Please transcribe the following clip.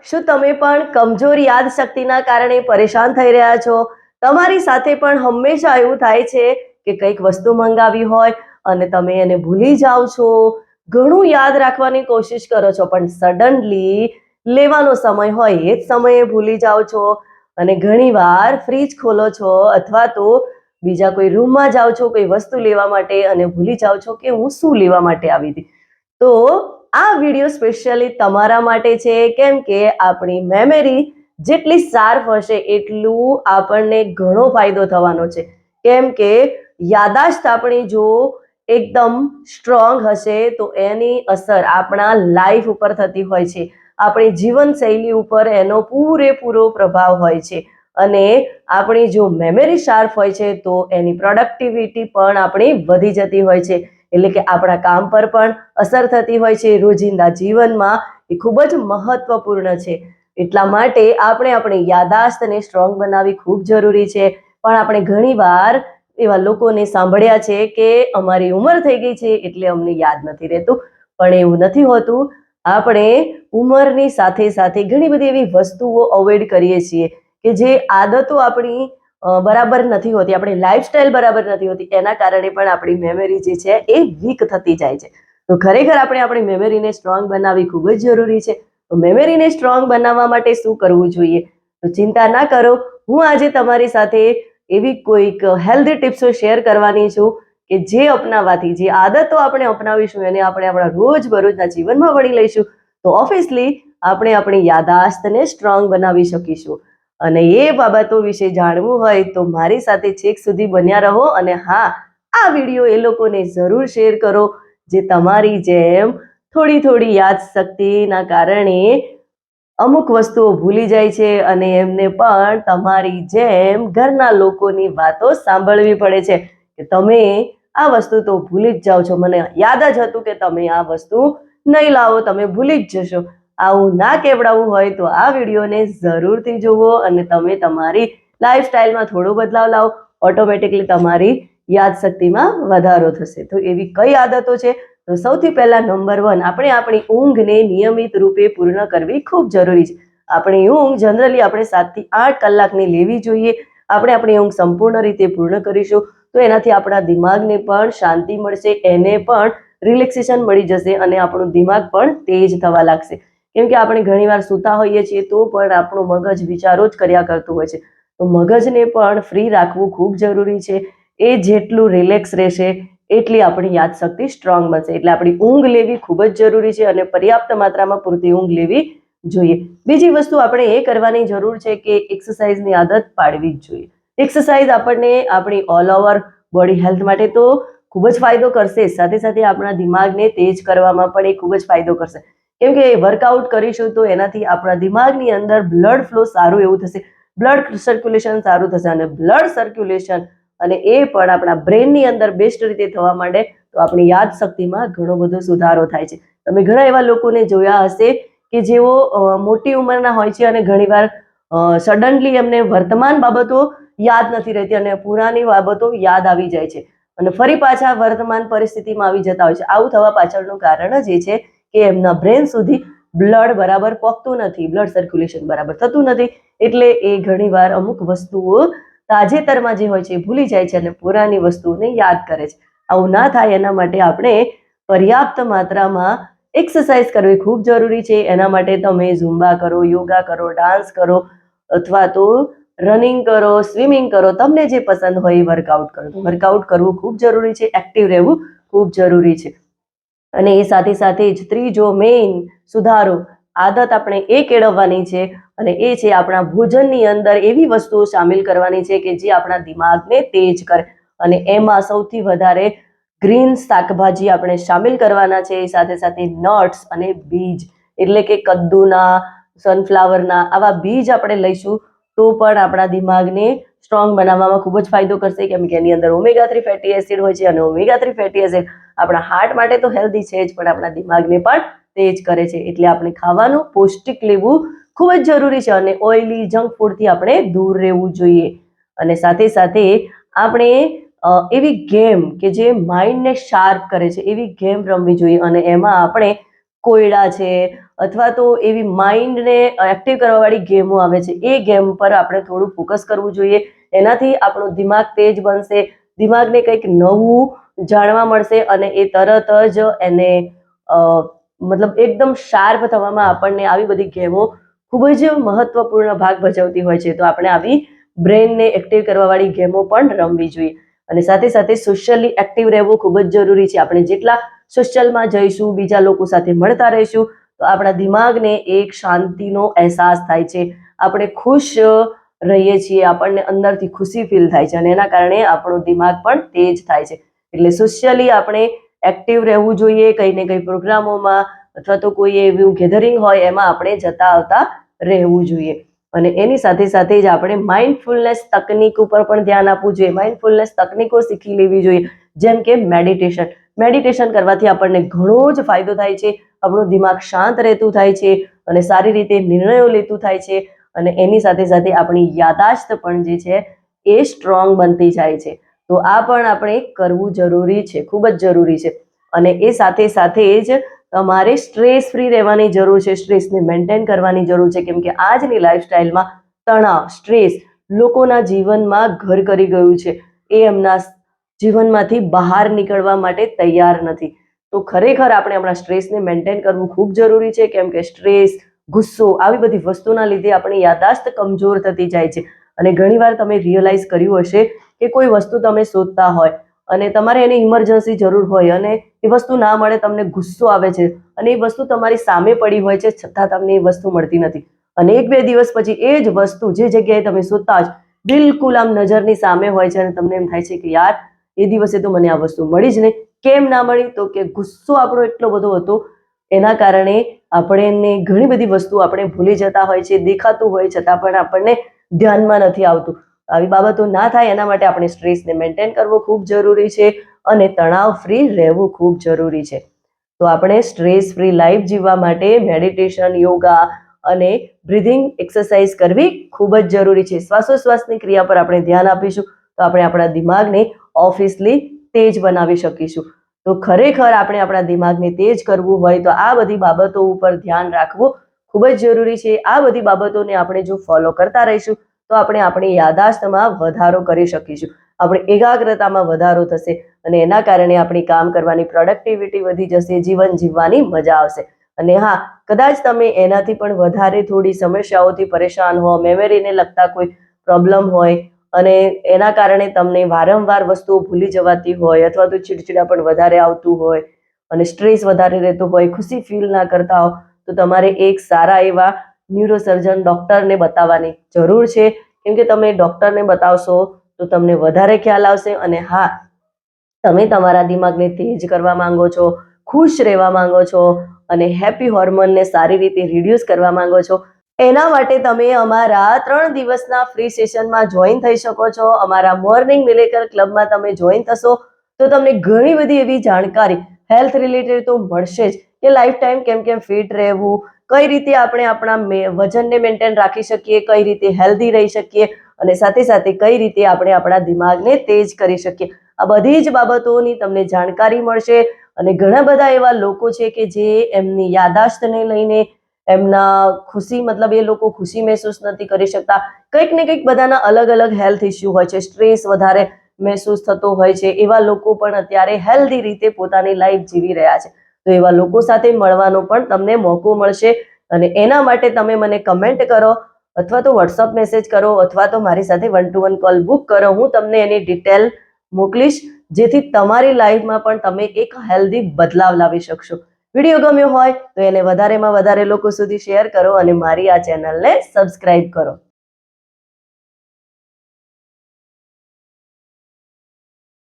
શું તમે પણ કમજોર યાદશક્તિના કારણે પરેશાન થઈ રહ્યા છો? તમારી સાથે પણ હંમેશા એવું થાય છે કે કંઈક વસ્તુ મંગાવી હોય અને તમે એને ભૂલી જાઓ છો. ઘણું યાદ રાખવાની કોશિશ કરો છો પણ સડનલી લેવાનો સમય હોય એ જ સમયે ભૂલી જાઓ છો અને ઘણીવાર ફ્રીજ ખોલો છો અથવા તો બીજા કોઈ રૂમમાં જાઓ છો કોઈ વસ્તુ લેવા માટે અને ભૂલી જાઓ છો કે હું શું લેવા માટે આવી હતી. તો આ વિડિયો સ્પેશિયલી તમારા માટે છે, કેમ કે આપણી મેમરી જેટલી શાર્પ હશે એટલું આપણને ઘણો ફાયદો થવાનો છે. કેમ કે યાદાશ્ત આપણી જો એકદમ સ્ટ્રોંગ હશે તો એની અસર આપણા લાઈફ ઉપર થતી હોય છે, આપણી જીવનશૈલી ઉપર એનો પૂરેપૂરો પ્રભાવ હોય છે અને આપણી જો મેમરી શાર્પ હોય છે તો એની પ્રોડક્ટિવિટી પણ આપણી વધી જતી હોય છે, એટલે કે આપણા કામ પર પણ અસર થતી હોય છે. રોજિંદા જીવનમાં એ ખૂબ જ મહત્વપૂર્ણ છે. એટલા માટે આપણે આપણી યાદાશ્તને સ્ટ્રોંગ બનાવવી ખૂબ જરૂરી છે. પણ આપણે ઘણીવાર એવા લોકોને સાંભળ્યા છે કે અમારી ઉંમર થઈ ગઈ છે એટલે અમને યાદ નથી રહેતું, પણ એવું નથી હોતું. આપણે ઉંમરની સાથે સાથે ઘણી બધી એવી વસ્તુઓ અવોઇડ કરીએ છીએ કે જે આદતો આપણી બરાબર નથી હોતી, આપણી લાઈફસ્ટાઈલ બરાબર નથી હોતી, એના કારણે પણ આપણી મેમરી જે છે એ વીક થતી જાય છે. તો ખરેખર આપણે આપણી મેમરીને સ્ટ્રોંગ બનાવવી ખૂબ જ જરૂરી છે. તો મેમરીને સ્ટ્રોંગ બનાવવા માટે શું કરવું જોઈએ? તો ચિંતા ના કરો, હું આજે તમારી સાથે એવી કોઈક હેલ્ધી ટિપ્સો શેર કરવાની છું કે જે અપનાવવાથી, જે આદતો આપણે અપનાવીશું એને આપણે આપણા રોજબરોજના જીવનમાં વળી લઈશું તો ઓબ્વિયસલી આપણે આપણી યાદાશ્તને સ્ટ્રોંગ બનાવી શકીશું. અને એ બાબતો વિશે જાણવું હોય તો મારી સાથે છેક સુધી બન્યા રહો. અને હા, આ વિડીયો એ લોકોને જરૂર શેર કરો જે તમારી જેમ થોડી યાદશક્તિના કારણે અમુક વસ્તુઓ ભૂલી જાય છે અને એમને પણ તમારી જેમ ઘરના લોકોની વાતો સાંભળવી પડે છે કે તમે આ વસ્તુ તો ભૂલી જ જાઓ છો, મને યાદ જ હતું કે તમે આ વસ્તુ નહીં લાવો, તમે ભૂલી જ જશો. આવું ના કેવડાવવું હોય તો આ વિડીયોને જરૂરથી જુઓ અને તમે તમારી લાઈફસ્ટાઈલમાં થોડો બદલાવ લાવો, ઓટોમેટિકલી તમારી યાદશક્તિમાં વધારો થશે. તો એવી કઈ આદતો છે? તો સૌથી પહેલા નંબર 1, આપણે આપણી ઊંઘને નિયમિત રૂપે પૂર્ણ કરવી ખૂબ જરૂરી છે. આપણી ઊંઘ જનરલી આપણે 7 થી 8 કલાકની લેવી જોઈએ. આપણે આપણી ઊંઘ સંપૂર્ણ રીતે પૂર્ણ કરીશું તો એનાથી આપણા દિમાગને પણ શાંતિ મળશે, એને પણ રિલેક્સેશન મળી જશે અને આપણું દિમાગ પણ તેજ થવા લાગશે. કેમ કે આપણે ઘણીવાર સૂતા હોઈએ છીએ તો પણ આપણું મગજ વિચારો જ કર્યા કરતું હોય છે. તો મગજને પણ ફ્રી રાખવું ખૂબ જરૂરી છે. એ જેટલું રિલેક્સ રહેશે એટલી આપણી યાદશક્તિ સ્ટ્રોંગ બનશે. એટલે આપણી ઊંઘ લેવી ખૂબ જ જરૂરી છે અને પર્યાપ્ત માત્રામાં પૂરતી ઊંઘ લેવી જોઈએ. બીજી વસ્તુ આપણે એ કરવાની જરૂર છે કે એક્સરસાઇઝની આદત પાડવી જ જોઈએ. એક્સરસાઇઝ આપણને આપણી ઓલ ઓવર બોડી હેલ્થ માટે તો ખૂબ જ ફાયદો કરશે, સાથે સાથે આપણા દિમાગને તેજ કરવામાં પણ એ ખૂબ જ ફાયદો કરશે. કેમ કે વર્કઆઉટ કરીશું તો એનાથી આપણા દિમાગની અંદર બ્લડ ફ્લો સારું એવું થશે, બ્લડ સર્ક્યુલેશન સારું થશે અને બ્લડ સર્ક્યુલેશન અને એ પણ આપણા બ્રેનની અંદર બેસ્ટ રીતે થવા માંડે તો આપણી યાદશક્તિમાં ઘણો બધો સુધારો થાય છે. તમે ઘણા એવા લોકોને જોયા હશે કે જેઓ મોટી ઉંમરના હોય છે અને ઘણીવાર સડનલી એમને વર્તમાન બાબતો યાદ નથી રહેતી અને પુરાની બાબતો યાદ આવી જાય છે અને ફરી પાછા વર્તમાન પરિસ્થિતિમાં આવી જતા હોય છે. આવું થવા પાછળનું કારણ જ એ છે કે એમના બ્રેન સુધી બ્લડ બરાબર પહોંચતું નથી, બ્લડ સર્ક્યુલેશન બરાબર થતું નથી, એટલે એ ઘણીવાર અમુક વસ્તુઓ તાજેતરમાં જે હોય છે એ ભૂલી જાય છે અને પુરાની વસ્તુઓને યાદ કરે છે. આવું ના થાય એના માટે આપણે પર્યાપ્ત માત્રામાં એક્સરસાઇઝ કરવી ખૂબ જરૂરી છે. એના માટે તમે ઝુમ્બા કરો, યોગા કરો, ડાન્સ કરો અથવા તો રનિંગ કરો, સ્વિમિંગ કરો, તમને જે પસંદ હોય એ વર્કઆઉટ કરો. વર્કઆઉટ કરવું ખૂબ જરૂરી છે, એક્ટિવ રહેવું ખૂબ જરૂરી છે. અને એ સાથે સાથે જ ત્રીજો મેઇન સુધારો આદત આપણે એ કેળવવાની છે અને એ છે આપણા ભોજનની અંદર એવી વસ્તુઓ સામેલ કરવાની છે કે જે આપણા દિમાગને તેજ કરે અને એમાં સૌથી વધારે ગ્રીન શાકભાજી આપણે સામેલ કરવાના છે. સાથે સાથે નટ્સ અને બીજ, એટલે કે કદ્દુના, સનફ્લાવરના આવા બીજ આપણે લઈશું તો પણ આપણા દિમાગને સ્ટ્રોંગ બનાવવામાં ખૂબ જ ફાયદો કરશે. કેમ કે એની અંદર ઓમેગા 3 ફેટી એસિડ હોય છે અને ઓમેગા 3 ફેટી એસિડ આપણા હાર્ટ માટે તો હેલ્ધી છે જ, પણ આપણા દિમાગને પણ તેજ કરે છે. એટલે આપણે ખાવાનું પૌષ્ટિક લેવું ખૂબ જ જરૂરી છે અને ઓઇલી જંક ફૂડથી આપણે દૂર રહેવું જોઈએ. અને સાથે સાથે આપણે એવી ગેમ કે જે માઇન્ડને શાર્પ કરે છે એવી ગેમ રમવી જોઈએ અને એમાં આપણે કોયડા છે અથવા તો એવી માઇન્ડને એક્ટિવ કરવાવાળી ગેમો આવે છે, એ ગેમ પર આપણે થોડું ફોકસ કરવું જોઈએ. એનાથી આપણું દિમાગ તેજ બનશે, દિમાગને કંઈક નવું જાણવા મળશે અને એ તરત જ એને મતલબ એકદમ શાર્પ થવામાં આપણને આવી બધી ગેમો ખૂબ જ મહત્વપૂર્ણ ભાગ ભજવતી હોય છે. તો આપણે આવી બ્રેનને એક્ટિવ કરવાવાળી ગેમો પણ રમવી જોઈએ. અને સાથે સાથે સોશિયલી એક્ટિવ રહેવું ખૂબ જ જરૂરી છે. આપણે જેટલા સોશિયલમાં જઈશું, બીજા લોકો સાથે મળતા રહીશું, તો આપણા દિમાગને એક શાંતિનો અહેસાસ થાય છે, આપણે ખુશ રહીએ છીએ, આપણને અંદરથી ખુશી ફીલ થાય છે અને એના કારણે આપણું દિમાગ પણ તેજ થાય છે. એટલે સોશિયલી આપણે એક્ટિવ રહેવું જોઈએ. કંઈ ને કંઈ પ્રોગ્રામોમાં અથવા તો કોઈ એવું ગેધરિંગ હોય એમાં આપણે જતા આવતા રહેવું જોઈએ. અને એની સાથે સાથે જ આપણે માઇન્ડફુલનેસ તકનીક ઉપર પણ ધ્યાન આપવું જોઈએ. માઇન્ડફુલનેસ તકનીકો શીખી લેવી જોઈએ, જેમ કે મેડિટેશન કરવાથી આપણને ઘણો જ ફાયદો થાય છે. આપણું દિમાગ શાંત રહેતું થાય છે અને સારી રીતે નિર્ણયો લેતું થાય છે. અને એની સાથે સાથે આપણી યાદાશ્ત પણ જે છે એ સ્ટ્રોંગ બનતી જાય છે. તો આ પણ આપણે કરવું જરૂરી છે, ખૂબ જ જરૂરી છે. અને એ સાથે સાથે જ તમારે સ્ટ્રેસ ફ્રી રહેવાની જરૂર છે, સ્ટ્રેસને મેન્ટેન કરવાની જરૂર છે. કેમ કે આજની લાઈફસ્ટાઈલમાં તણાવ, સ્ટ્રેસ લોકોના જીવનમાં ઘર કરી ગયું છે. એ એમના જીવનમાંથી બહાર નીકળવા માટે તૈયાર નથી. તો ખરેખર આપણે આપણા સ્ટ્રેસને મેન્ટેન કરવું ખૂબ જરૂરી છે. કેમ કે સ્ટ્રેસ, ગુસ્સો આવી બધી વસ્તુના લીધે આપણી યાદાશ્ત કમજોર થતી જાય છે. અને ઘણીવાર તમે રિયલાઇઝ કર્યું હશે કે કોઈ વસ્તુ તમે શોધતા હોય અને તમારે એની ઇમરજન્સી જરૂર હોય અને એ વસ્તુ ના મળે, તમને ગુસ્સો આવે છે અને એ વસ્તુ તમારી સામે પડી હોય છે, છતાં તમને એ વસ્તુ મળતી નથી. અને 1-2 દિવસ પછી એ જ વસ્તુ જે જગ્યાએ તમે શોધતા જ બિલકુલ આમ નજરની સામે હોય છે અને તમને એમ થાય છે કે યાર, એ દિવસે તો મને આ વસ્તુ મળી જ નહીં. કેમ ના મળી? તો કે ગુસ્સો આપણો એટલો બધો હતો, એના કારણે આપણને ઘણી બધી વસ્તુ આપણે ભૂલી જતા હોય છે, દેખાતું હોય છતાં પણ આપણને ધ્યાનમાં નથી આવતું. આવી બાબતો ના થાય એના માટે આપણે સ્ટ્રેસને મેન્ટેન કરવો ખૂબ જરૂરી છે અને તણાવ ફ્રી રહેવું ખૂબ જરૂરી છે. તો આપણે સ્ટ્રેસ ફ્રી લાઈફ જીવવા માટે મેડિટેશન, યોગા અને બ્રીધિંગ એક્સરસાઇઝ કરવી ખૂબ જ જરૂરી છે. શ્વાસોશ્વાસની ક્રિયા પર આપણે ધ્યાન આપીશું તો આપણે આપણા દિમાગને ઓફિસલી તેજ બનાવી શકીશું. તો ખરેખર આપણે આપણા દિમાગને તેજ કરવું હોય તો આ બધી બાબતો ઉપર ધ્યાન રાખવું ખૂબ જ જરૂરી છે. આ બધી બાબતોને આપણે જો ફોલો કરતા રહીશું તો આપણે આપણી યાદાશ્તમાં વધારો કરી શકીશું, આપણી એકાગ્રતામાં વધારો થશે અને એના કારણે આપણી કામ કરવાની પ્રોડક્ટિવિટી વધી જશે, જીવન જીવવાની મજા આવશે. અને હા, કદાચ તમે એનાથી પણ વધારે થોડી સમસ્યાઓથી પરેશાન હો, મેમરીને લગતા કોઈ પ્રોબ્લેમ હોય અને એના કારણે તમને વારંવાર વસ્તુઓ ભૂલી જવાતી હોય અથવા તો ચીડચીડા પણ વધારે આવતું હોય અને સ્ટ્રેસ વધારે રહેતો હોય, ખુશી ફીલ ના કરતા હો, તો તમારે એક સારા એવા ન્યુરોસર્જન ડૉક્ટરને બતાવવાની જરૂર છે. કેમ કે તમે ડૉક્ટરને બતાવશો તો તમને વધારે ખ્યાલ આવશે. અને હા, તમે તમારા દિમાગને તેજ કરવા માંગો છો, ખુશ રહેવા માંગો છો અને હેપી હોર્મોનને સારી રીતે રિડ્યુસ કરવા માંગો છો, એના માટે તમે અમારા 3 દિવસના ફ્રી સેશનમાં જોઈન થઈ શકો છો. અમારા મોર્નિંગ મિરેકલ ક્લબમાં તમે જોઈન થશો તો તમને ઘણી બધી એવી જાણકારી હેલ્થ રિલેટેડ તો મળશે જ કે લાઈફ ટાઈમ કેમ કેમ ફિટ રહેવું, કઈ રીતે આપણે આપણા વજનને મેન્ટેન રાખી શકીએ, કઈ રીતે હેલ્ધી રહી શકીએ અને સાથે સાથે કઈ રીતે આપણે આપણા દિમાગને તેજ કરી શકીએ. આ બધી જ બાબતોની તમને જાણકારી મળશે. અને ઘણા બધા એવા લોકો છે કે જે એમની યાદાશ્તને લઈને એમના ખુશી મતલબ એ લોકો ખુશી મહેસૂસ નથી કરી શકતા. કંઈક ને કંઈક બધાના અલગ અલગ હેલ્થ ઇસ્યુ હોય છે, સ્ટ્રેસ વધારે મહેસૂસ થતો હોય છે. એવા લોકો પણ અત્યારે હેલ્ધી રીતે પોતાની લાઈફ જીવી રહ્યા છે. તો એવા લોકો સાથે મળવાનો પણ તમને મોકો મળશે. અને એના માટે તમે મને કમેન્ટ કરો અથવા તો વોટ્સઅપ મેસેજ કરો અથવા તો મારી સાથે 1-to-1 કોલ બુક કરો. હું તમને એની ડિટેલ મોકલીશ, જેથી તમારી લાઈફમાં પણ તમે એક હેલ્ધી બદલાવ લાવી શકશો. વિડીયો ગમ્યો હોય તો એને વધારેમાં વધારે લોકો સુધી શેર કરો અને મારી આ ચેનલને સબસ્ક્રાઇબ કરો.